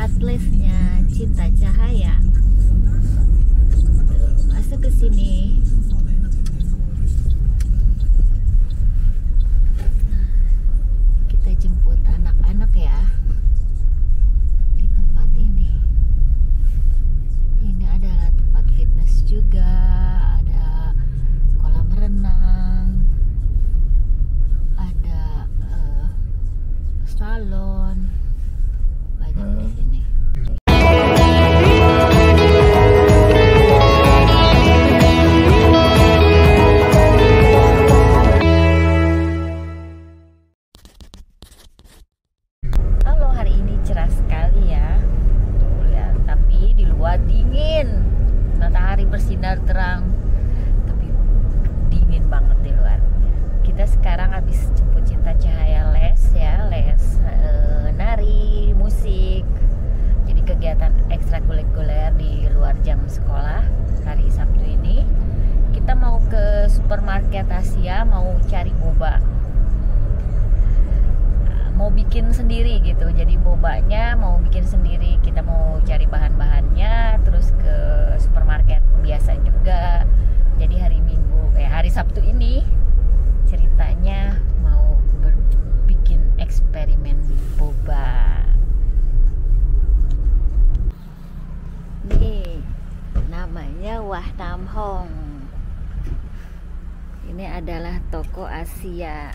tempat lesnya Cinta Cahaya. Tuh, masuk ke sini. Kita jemput anak-anak ya di tempat ini. Ini adalah tempat fitness juga, ada kolam renang, ada salon, banyak di sini. Halo, hari ini cerah sekali ya. Tuh lihat, tapi di luar dingin. Matahari bersinar terang, tapi dingin banget di luar. Kita sekarang habis jemput Cinta Cahaya les ya, les nari, musik. Jadi kegiatan ekstrakurikuler di luar jam sekolah hari Sabtu ini. Kita mau ke supermarket Asia, mau cari boba. Mau bikin sendiri gitu, jadi bobanya mau bikin sendiri. Kita mau cari bahan-bahannya, terus ke supermarket biasa juga. Jadi hari Sabtu ini ceritanya mau bikin eksperimen boba. Nih, namanya Wah Nam Hong. Ini adalah toko Asia.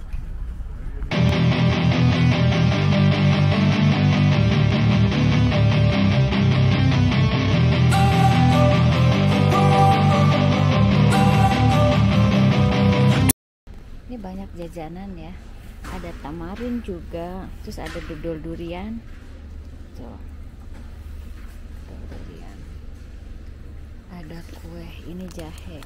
Ini banyak jajanan ya, ada tamarin juga, terus ada dodol durian. Tuh, dodol durian. Ada kue, ini jahe.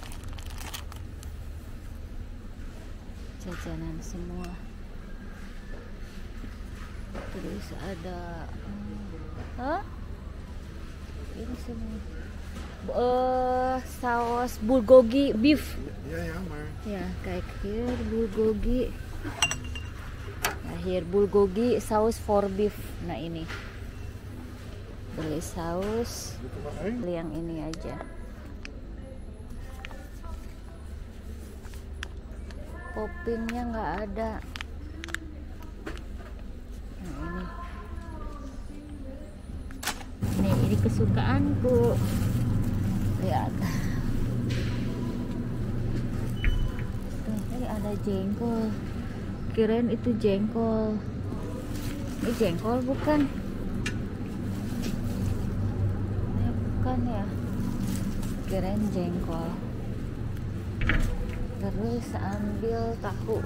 Jajanan semua. Terus ada ini semua. Saus bulgogi beef. Ya, kayak hier bulgogi. Nah, hier bulgogi saus for beef. Nah, ini. Beli saus. Beli yang ini aja. Toppingnya nggak ada. Nah, ini kesukaanku. Lihat. Ini ada jengkol. Kirain itu jengkol. Ini jengkol bukan? Ini bukan ya. Kirain jengkol. Terus ambil tahu.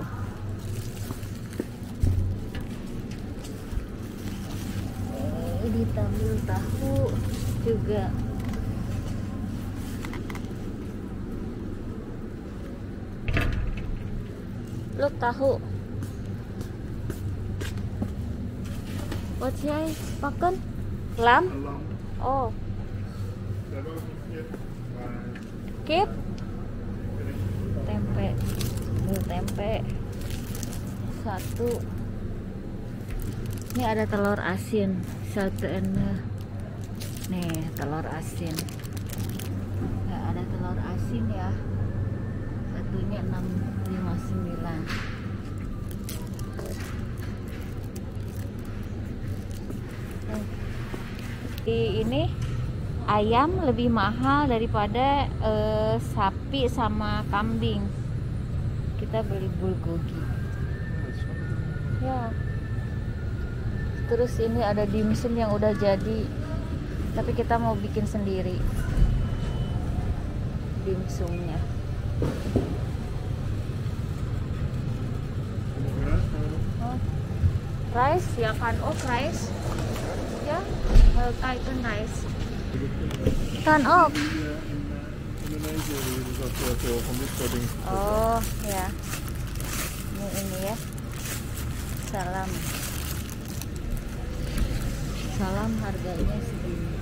Diambil tahu juga. Look, tahu. What's this? Pakan? Lam? Oh. Kip? Tempe. Ini tempe. Satu. Ini ada telur asin. Satu nih, telur asin. Nggak ada telur asin ya. Satunya 6,59. Ini ayam lebih mahal daripada sapi sama kambing. Kita beli bulgogi. Ya. Terus ini ada dimsum yang udah jadi, tapi kita mau bikin sendiri dimsumnya. Rice ya kan? Oh, rice ya, Titan rice kan? Oh, oh ya, ini ya. Salam harganya segini.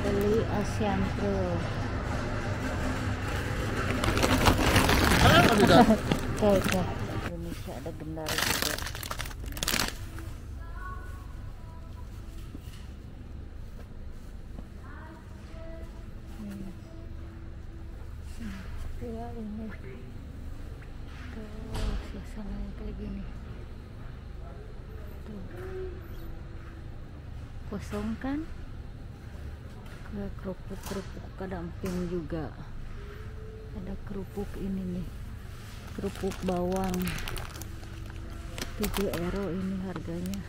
Beli Asian Pro. Oke. Indonesia ada ada gendal juga. Ya ini tuh suasananya kayak gini tuh, kosong kan, ke kerupuk kadamping juga ada kerupuk ini nih, kerupuk bawang 7 euro ini harganya.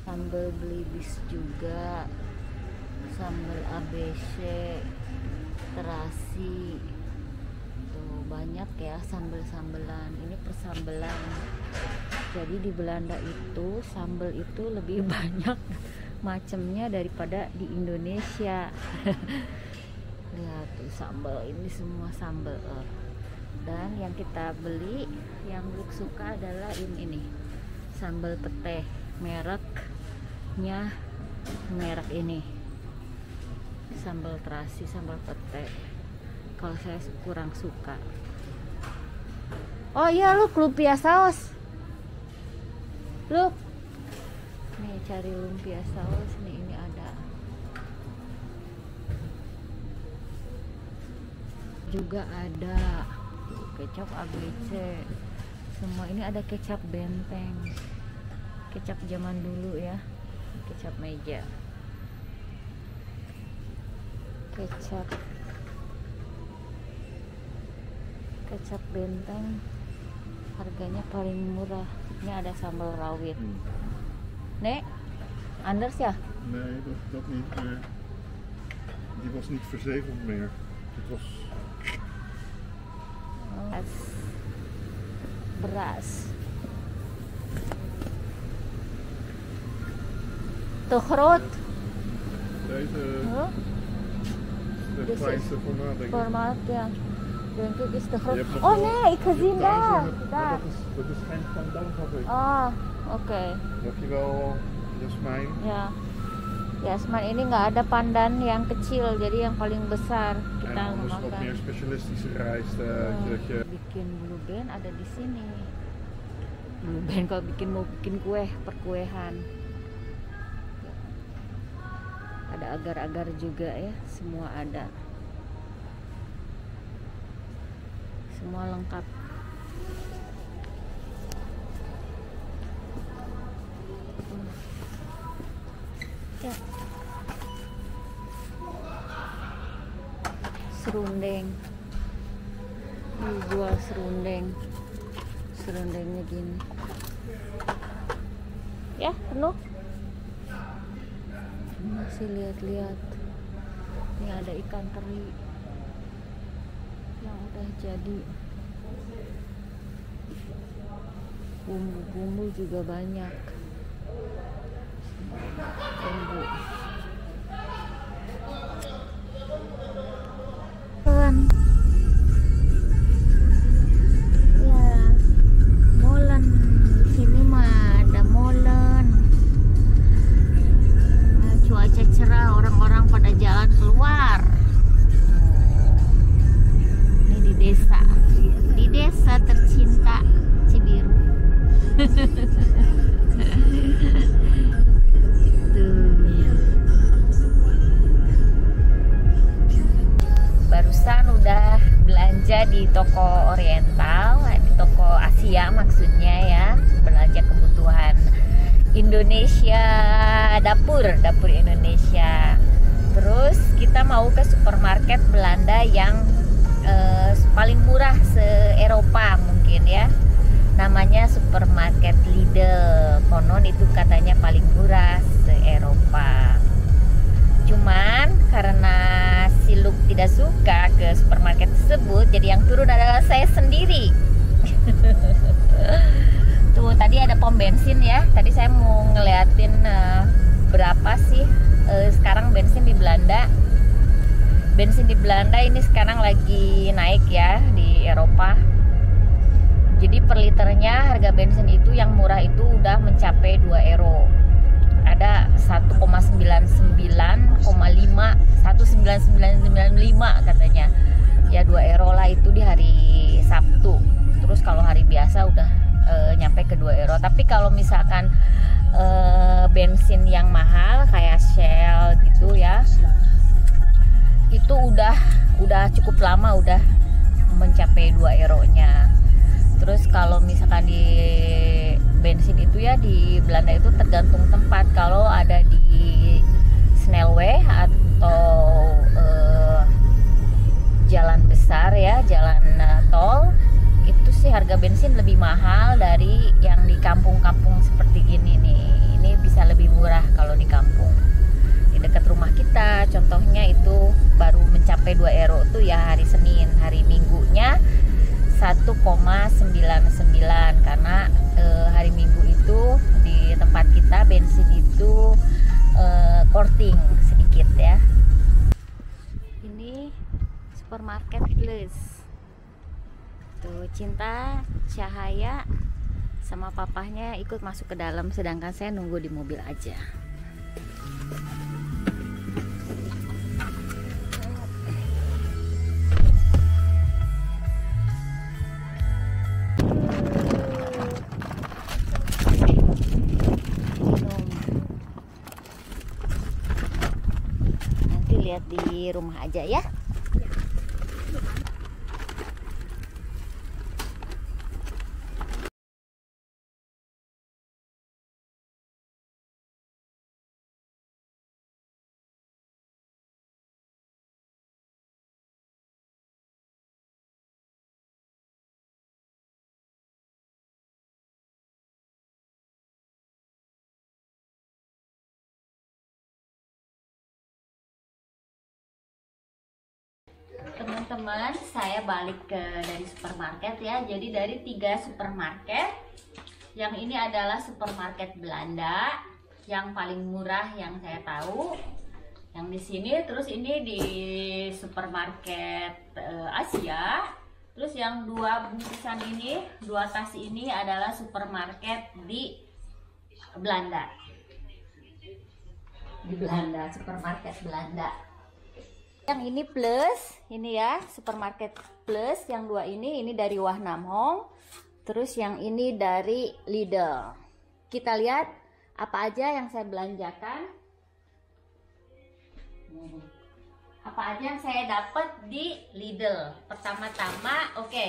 Sambal belibis juga, sambal ABC, terasi, tuh banyak ya sambal-sambelan. Ini persambelan. Jadi di Belanda itu sambal itu lebih banyak macamnya daripada di Indonesia. Lihat tuh sambal, ini semua sambal. Dan yang kita beli, yang Luke suka adalah ini nih, sambal pete, mereknya merek ini, sambal terasi, sambal pete. Kalau saya kurang suka. Oh iya, Luke, lumpia saus. Luke, nih cari lumpia saus nih, ini ada. Juga ada kecap ABC. Semua ini ada kecap Benteng. Kecap zaman dulu ya, kecap meja, kecap Benteng, harganya paling murah. Ini ada sambal rawit. Nek, anders ya? Nee, dat niet meer. Die was niet verzegeld meer. Het was... Beras. Te groot. Deze Huh? de Dit is kleinste formaat, denk ik. Formaat ya. Denk ik is te Je groot. hebt nog Oh wel- nee, ik gezien Daar daar. is een- Daar. Dat is geen pandan, had ik. Oh, oke. Dan heb je wel jasmijn. Ya. Yasman ini nggak ada pandan yang kecil, jadi yang paling besar En kita anders wat makan. meer specialistische rijst. Dat je... Bikin blue band ada di sini. Blue band kalau mau bikin kue, perkuehan. Ada agar-agar juga ya, semua ada. Semua lengkap. Ya. Serundeng. Dijual serundeng. Serundengnya gini. Ya, penuh. Masih lihat-lihat. Ini ada ikan teri yang udah jadi. Bumbu-bumbu juga banyak. Bumbu. Ya, molen. Di sini mah ada molen. Cuaca cerah, orang-orang pada jalan keluar. Ini di desa tercinta Cibiru. Barusan udah belanja di toko Oriental, di toko Asia maksudnya ya, belanja kebutuhan Indonesia, dapur Indonesia. Terus kita mau ke supermarket Belanda yang paling murah se-Eropa mungkin ya. Namanya supermarket Lidl. Konon itu katanya paling murah se-Eropa. Cuman karena si Luke tidak suka ke supermarket tersebut, jadi yang turun adalah saya sendiri. Tuh tadi ada pom bensin ya. Tadi saya mau ngeliatin berapa sih sekarang bensin di Belanda. Bensin di Belanda ini sekarang lagi naik ya di Eropa. Jadi per liternya harga bensin itu yang murah itu udah mencapai 2 euro. ada 1,99,5 katanya ya, 2 euro lah itu di hari Sabtu. Terus kalau hari biasa udah nyampe ke 2 euro. Tapi kalau misalkan bensin yang mahal kayak Shell gitu ya, itu udah cukup lama udah mencapai 2 euro-nya. Terus kalau misalkan di bensin itu ya di Belanda itu tergantung tempat. Kalau ada di Snelweg atau jalan besar ya, jalan tol, itu sih harga bensin lebih mahal dari yang di kampung-kampung seperti gini nih. Ini bisa lebih murah kalau di kampung. Di dekat rumah kita contohnya itu baru mencapai 2 euro tuh ya hari Senin. Hari Minggunya 1,99 karena hari Minggu itu di tempat kita bensin itu korting sedikit ya. Ini supermarket plus tuh, Cinta, Cahaya sama papahnya ikut masuk ke dalam, sedangkan saya nunggu di mobil aja. Nanti lihat di rumah aja ya. Teman-teman, saya balik dari supermarket ya. Jadi dari 3 supermarket, yang ini adalah supermarket Belanda yang paling murah yang saya tahu. Yang di sini, terus ini di supermarket Asia. Terus yang 2 bungkusan ini, 2 tas ini adalah supermarket di Belanda. Di Belanda, supermarket Belanda. Yang ini plus, ini ya supermarket plus. Yang 2 ini dari Wah Nam Hong. Terus yang ini dari Lidl. Kita lihat apa aja yang saya belanjakan. Apa aja yang saya dapat di Lidl. Pertama-tama, oke.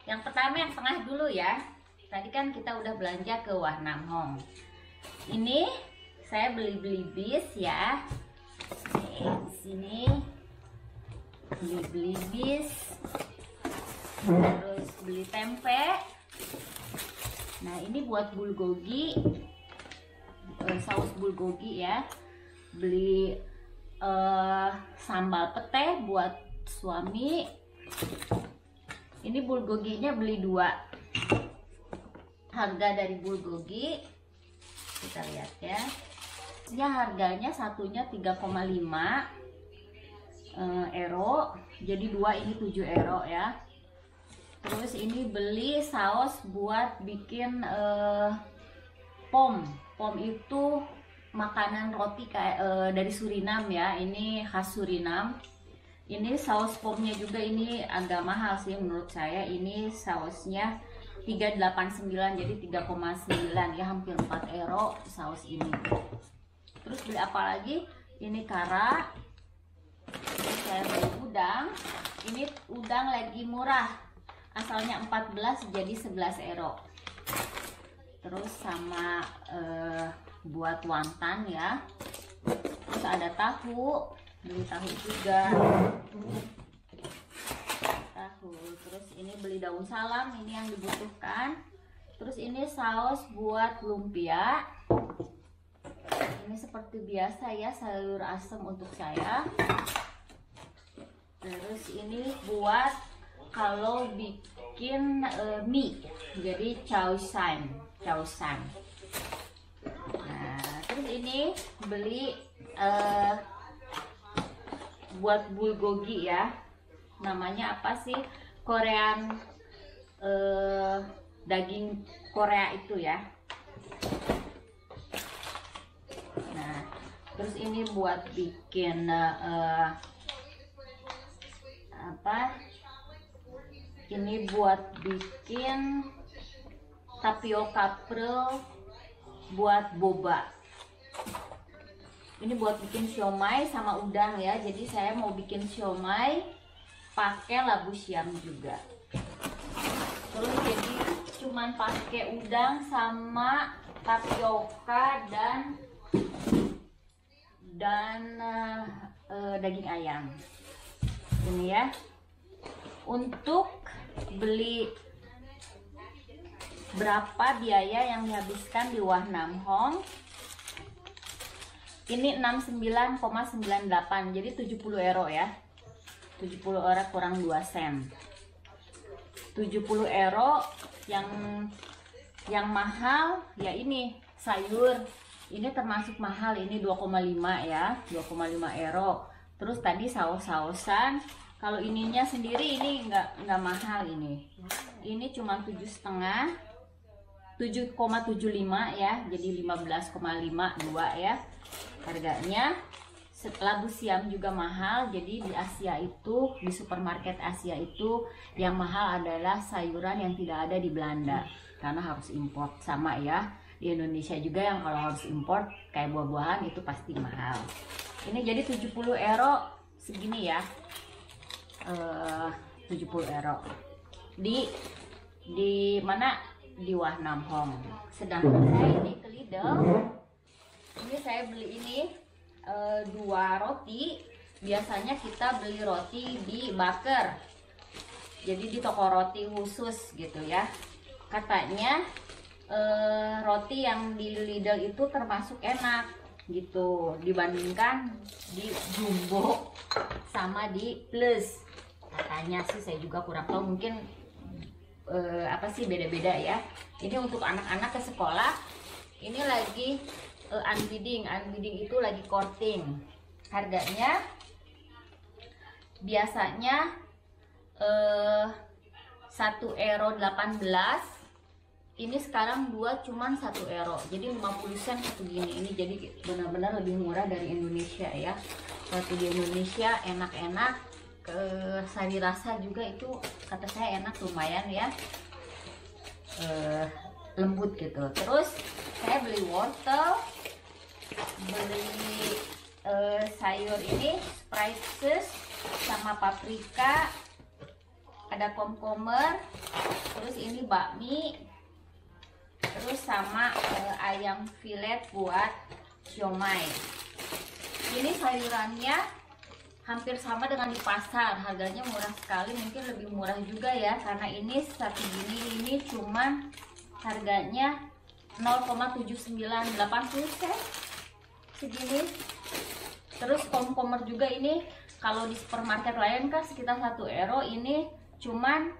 Yang pertama yang tengah dulu ya. Tadi kan kita udah belanja ke Wah Nam Hong. Ini saya beli bis ya. Di sini beli bis, terus beli tempe. Nah ini buat bulgogi, saus bulgogi ya. Beli sambal pete buat suami. Ini bulgoginya beli 2. Harga dari bulgogi kita lihat ya. Harganya satunya 3,5 euro, jadi 2 ini 7 euro ya. Terus ini beli saus buat bikin pom itu makanan roti kayak dari Surinam ya, ini khas Surinam. Ini saus pomnya juga ini agak mahal sih menurut saya. Ini sausnya 3,89 jadi 3,9 ya, hampir 4 euro saus ini. Terus beli apa lagi? Ini kara. Saya beli udang. Ini udang lagi murah, asalnya 14 jadi 11 euro. Terus sama buat wonton ya. Terus ada tahu, beli tahu juga. Tahu. Terus ini beli daun salam, ini yang dibutuhkan. Terus ini saus buat lumpia. Ini seperti biasa ya, sayur asem untuk saya. Terus ini buat kalau bikin mie, jadi chaosan. Nah, terus ini beli buat bulgogi ya. Namanya apa sih? Korean daging Korea itu ya. Terus ini buat bikin apa? Ini buat bikin tapioka pearl buat boba. Ini buat bikin siomay sama udang ya. Jadi saya mau bikin siomay pakai labu siam juga. Terus jadi cuman pakai udang sama tapioka dan daging ayam. Ini ya. Untuk beli berapa biaya yang dihabiskan di Wah Nam Hong? Ini 69,98, jadi 70 euro ya. 70 euro kurang 2 sen. 70 euro yang mahal ya ini sayur. Ini termasuk mahal, ini 2,5 ya, 2,5 euro. Terus tadi saus-sausan. Kalau ininya sendiri ini nggak mahal ini. Ini cuma 7,5, 7,75 ya, jadi 15,52 ya harganya. Labu siam juga mahal, jadi di Asia itu, di supermarket Asia itu yang mahal adalah sayuran yang tidak ada di Belanda karena harus import. Sama ya, di Indonesia juga yang kalau harus import kayak buah-buahan itu pasti mahal. Ini jadi 70 euro segini ya. 70 euro di mana, di Wah Nam Hong. Sedangkan saya ini ke Lidl, ini saya beli ini 2 roti. Biasanya kita beli roti di Baker, jadi di toko roti khusus gitu ya. Katanya roti yang di Lidl itu termasuk enak gitu dibandingkan di Jumbo sama di Plus. Katanya sih, saya juga kurang tahu, mungkin apa sih beda-beda ya. Ini untuk anak-anak ke sekolah. Ini lagi unbidding itu lagi courting. Harganya biasanya 1,18 euro. Ini sekarang 2 cuman 1 euro. Jadi 50 sen satu gini. Ini jadi benar-benar lebih murah dari Indonesia ya. Roti di Indonesia enak-enak. Sari rasa juga itu kata saya enak, lumayan ya, lembut gitu. Terus saya beli wortel, beli sayur ini spices sama paprika, ada komkomer, terus ini bakmi, terus sama ayam filet buat siomay. Ini sayurannya hampir sama dengan di pasar, harganya murah sekali, mungkin lebih murah juga ya karena ini satu gini ini cuman harganya 0,7980 sen segini. Terus komkomer juga ini kalau di supermarket lain kan sekitar 1 euro, ini cuman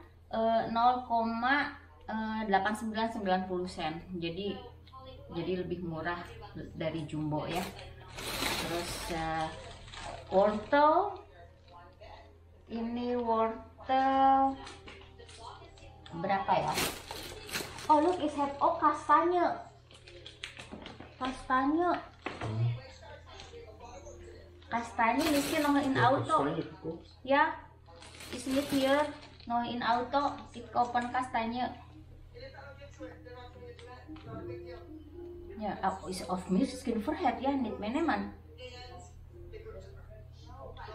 0,8990 sen, jadi lebih murah dari Jumbo ya. Terus wortel, ini wortel berapa ya? Oh look, it have, oh kastanye misschien nog in auto ya, is niet hier nog in auto. Ik kopen kastanje ya, is of misschien verhet ya, niet meneman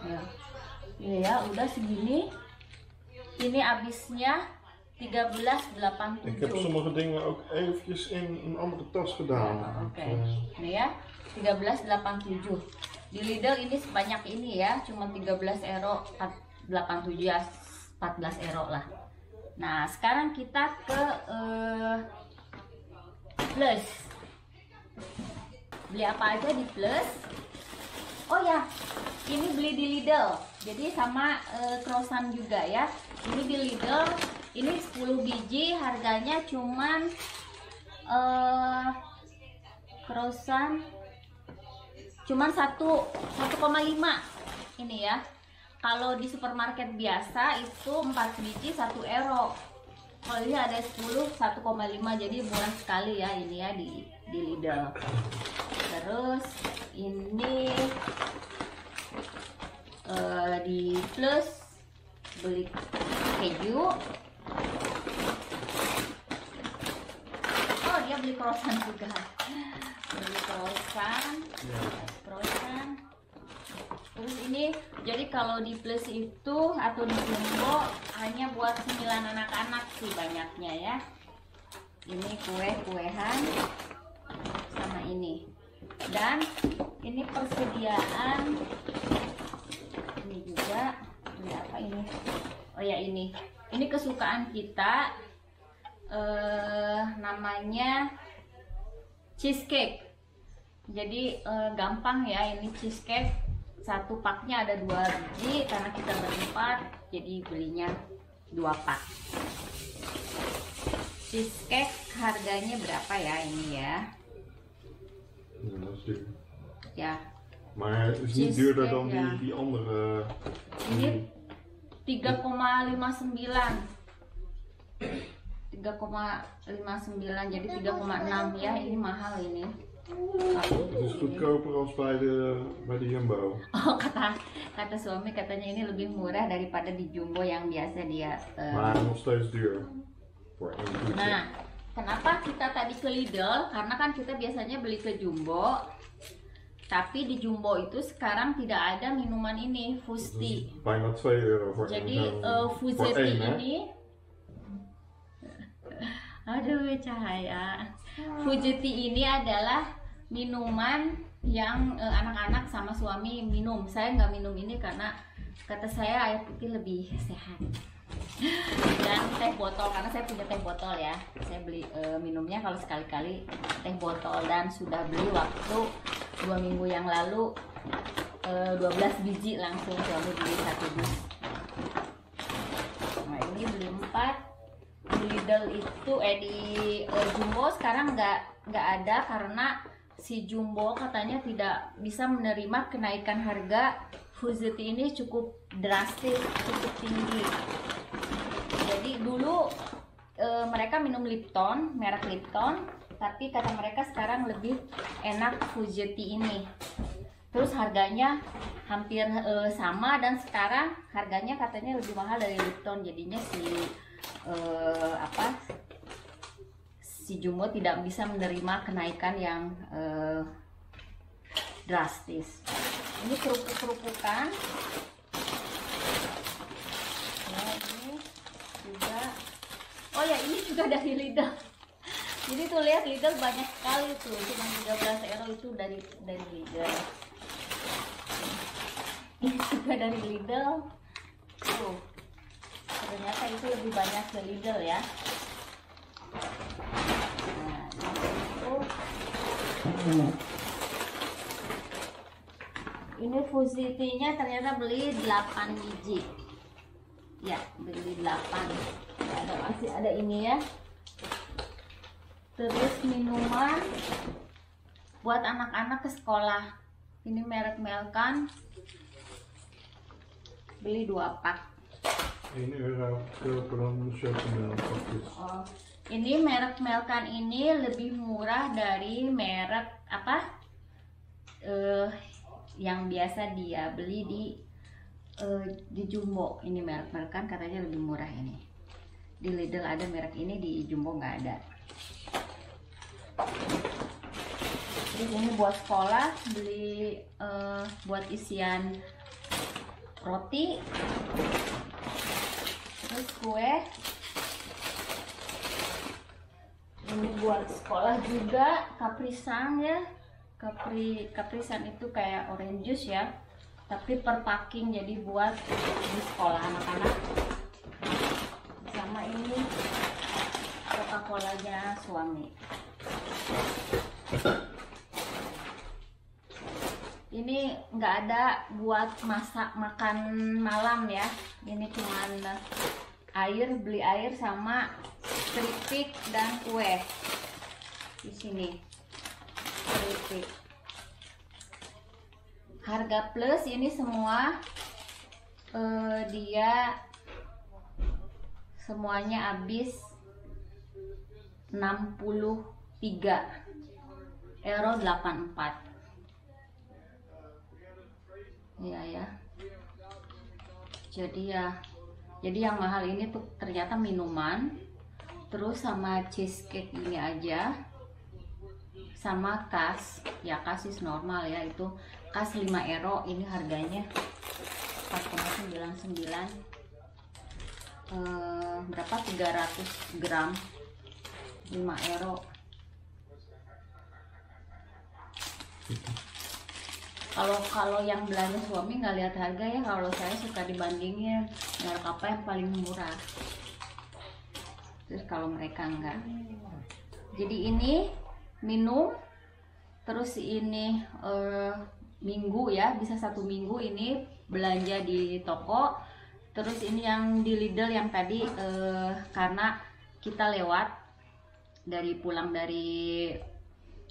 ya. Ya udah segini. Ini habisnya 13,87. Ik heb sommige dingen ook eventjes in een andere tas gedaan. Oke. Ini ya 13,87. Di Lidl ini sebanyak ini ya, cuma 13 euro 87 ya, 14 euro lah. Nah sekarang kita ke Plus. Beli apa aja di Plus? Oh ya, ini beli di Lidl, jadi sama croissant juga ya. Ini di Lidl, ini 10 biji, harganya cuman croissant cuman 1,5 ini ya. Kalau di supermarket biasa itu 4 biji 1 euro. Kalau ini ada 10 1,5, jadi murah sekali ya ini ya di Lidl. Terus ini di Plus beli keju. Oh, dia beli croissant juga. Beli croissant. Terus ini, jadi kalau di Plus itu atau di Jumbo hanya buat 9 anak-anak sih banyaknya ya. Ini kue-kuehan sama ini. Dan ini persediaan. Ini juga, ini apa ini? Oh ya ini kesukaan kita. Namanya cheesecake. Jadi gampang ya, ini cheesecake. Satu paknya ada 2 biji karena kita berempat, jadi belinya 2 pak. Cheesecake harganya berapa ya ini ya? Ja, dat is duur. Ya. Maar het is niet duurder dan ja. die andere. Ini 3,59. 3,59 jadi 3,6 ya, ini mahal ini. Het is goedkoper als bij de Jumbo. Oh, kata suami katanya ini lebih murah daripada di Jumbo yang biasa dia. Maar nog steeds duur. Voor één toetje. Nah, kenapa kita tadi ke Lidl? Karena kan kita biasanya beli ke Jumbo. Tapi di Jumbo itu sekarang tidak ada minuman ini, Fusti. Bijna €2 voor Jadi voor Fuzetti één, hè? ini, aduh cahaya. Fuzetti ini adalah minuman yang anak-anak sama suami minum. Saya nggak minum ini karena kata saya air putih lebih sehat. Dan teh botol, karena saya punya teh botol ya. Saya beli minumnya kalau sekali-kali teh botol, dan sudah beli waktu 2 minggu yang lalu 12 biji langsung suami beli 1 dus. Nah ini beli 4. Di Lidl itu di Jumbo sekarang nggak ada karena si Jumbo katanya tidak bisa menerima kenaikan harga Fuzetti ini cukup drastis, cukup tinggi. Jadi dulu mereka minum Lipton, merek Lipton, tapi kata mereka sekarang lebih enak Fuzetti ini. Terus harganya hampir sama, dan sekarang harganya katanya lebih mahal dari Lipton. Jadinya si Jumbo tidak bisa menerima kenaikan yang drastis. Ini kerupuk-kerupukan. Ya, ini juga. Oh ya, ini juga dari Lidl. Jadi tuh lihat, Lidl banyak sekali tuh, cuma €13 itu dari Lidl. Ini juga dari Lidl. Tuh, ternyata itu lebih banyak dari Lidl ya. Nah, ini Fuzetti-nya ternyata beli 8 biji. Ya, beli 8. Masih ada ini ya. Terus minuman buat anak-anak ke sekolah. Ini merek Melkan. Beli 2 pak. €1 goedkoper dan de chocomel pakjes. Oh, ini merek Melkan ini lebih murah dari merek yang biasa dia beli di Jumbo. Ini merek Melkan katanya lebih murah ini. Di Lidl ada merek ini, di Jumbo nggak ada. Terus ini buat sekolah, beli buat isian roti, terus kue. Ini buat sekolah juga, Caprisan ya. Caprisan itu kayak orange juice ya, tapi per packing, jadi buat di sekolah anak-anak. Sama ini Coca-Colanya suami. Ini nggak ada buat masak makan malam ya. Ini cuman beli air sama keripik dan kue di sini. Keripik. Harga plus ini semua dia semuanya habis €63.84. Iya ya. Jadi yang mahal ini tuh ternyata minuman, terus sama cheesecake ini aja, sama kas. Ya kas is normal ya, itu kas 5 euro, ini harganya 4,99. Berapa 300 gram 5 euro. Kalau yang belanja suami nggak lihat harga ya, kalau saya suka dibandingin merek apa yang paling murah, terus kalau mereka enggak. Jadi ini minum, terus ini minggu ya, bisa 1 minggu ini belanja di toko. Terus ini yang di Lidl yang tadi karena kita lewat pulang dari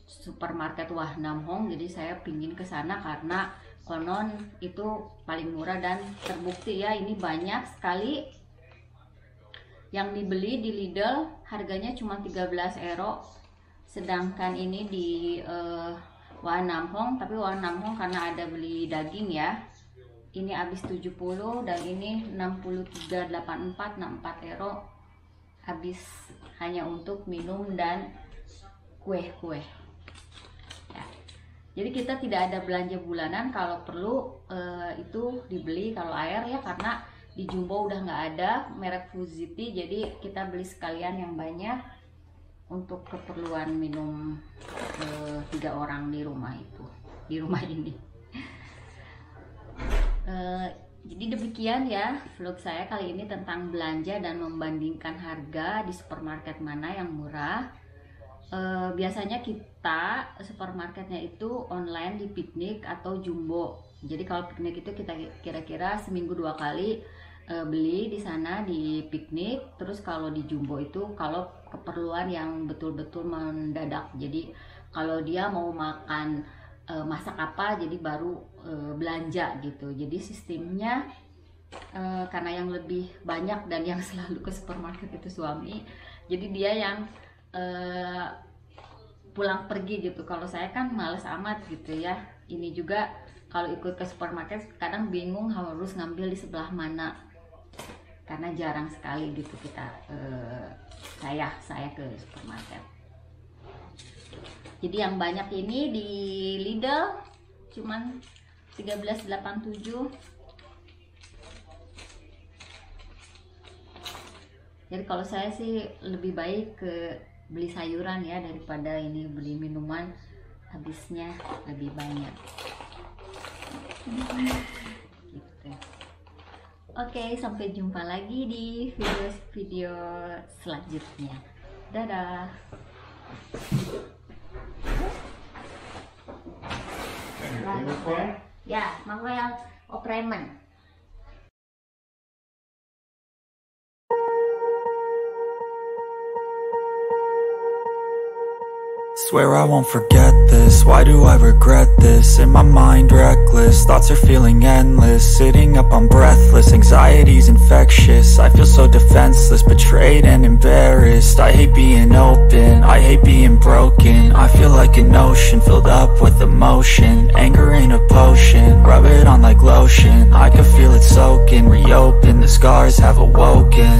supermarket Wah Nam Hong, jadi saya pingin ke sana karena konon itu paling murah, dan terbukti ya, ini banyak sekali yang dibeli di Lidl harganya cuma 13 euro, sedangkan ini di Wah Nam Hong, tapi Wah Nam Hong karena ada beli daging ya, ini habis 70, dan ini 63,84, 64 euro habis hanya untuk minum dan kue-kue. Jadi kita tidak ada belanja bulanan, kalau perlu itu dibeli kalau air ya, karena di Jumbo udah nggak ada merek Fuziti, jadi kita beli sekalian yang banyak untuk keperluan minum 3 orang di rumah ini. Jadi demikian ya vlog saya kali ini tentang belanja dan membandingkan harga di supermarket mana yang murah. Biasanya kita supermarketnya itu online di Piknik atau Jumbo. Jadi kalau Piknik itu kita kira-kira seminggu 2 kali beli di sana di Piknik. Terus kalau di Jumbo itu kalau keperluan yang betul-betul mendadak. Jadi kalau dia mau makan masak apa, jadi baru belanja gitu. Jadi sistemnya karena yang lebih banyak dan yang selalu ke supermarket itu suami, jadi dia yang pulang pergi gitu. Kalau saya kan males amat gitu ya. Ini juga kalau ikut ke supermarket kadang bingung harus ngambil di sebelah mana, karena jarang sekali gitu kita saya ke supermarket. Jadi yang banyak ini di Lidl cuman 13,87. Jadi kalau saya sih lebih baik ke beli sayuran ya daripada ini beli minuman, habisnya lebih banyak. Gitu. Oke, sampai jumpa lagi di video selanjutnya. Dadah. Ya, Manuel Opreman. Swear I won't forget this, why do I regret this? In my mind reckless, thoughts are feeling endless. Sitting up I'm breathless, anxiety's infectious. I feel so defenseless, betrayed and embarrassed. I hate being open, I hate being broken. I feel like an ocean, filled up with emotion. Anger ain't a potion, rub it on like lotion. I can feel it soaking, reopen, the scars have awoken.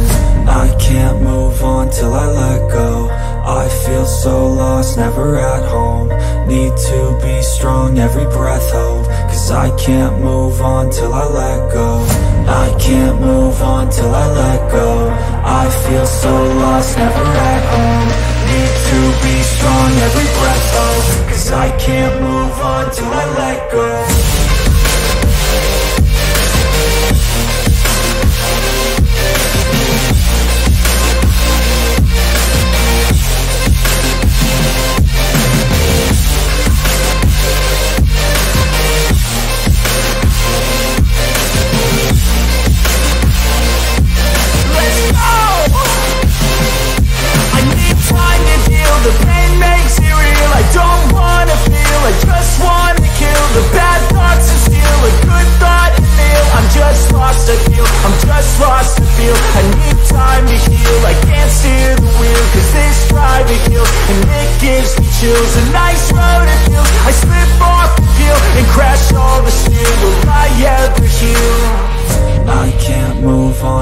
I can't move on till I let go. I feel so lost, never at home. Need to be strong, every breath hold. Cause I can't move on till I let go. I can't move on till I let go. I feel so lost, never at home. Need to be strong, every breath hold. Cause I can't move on till I let go. The pain makes it real, I don't wanna feel, I just wanna kill the bad thoughts.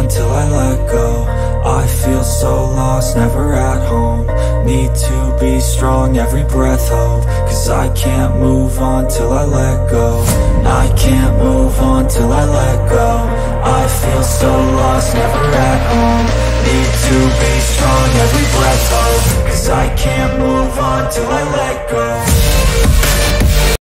on till I let go. I feel so lost, never at home. Need to be strong, every breath hope. Cause I can't move on till I let go. I can't move on till I let go. I feel so lost, never at home. Need to be strong, every breath hope. Cause I can't move on till I let go.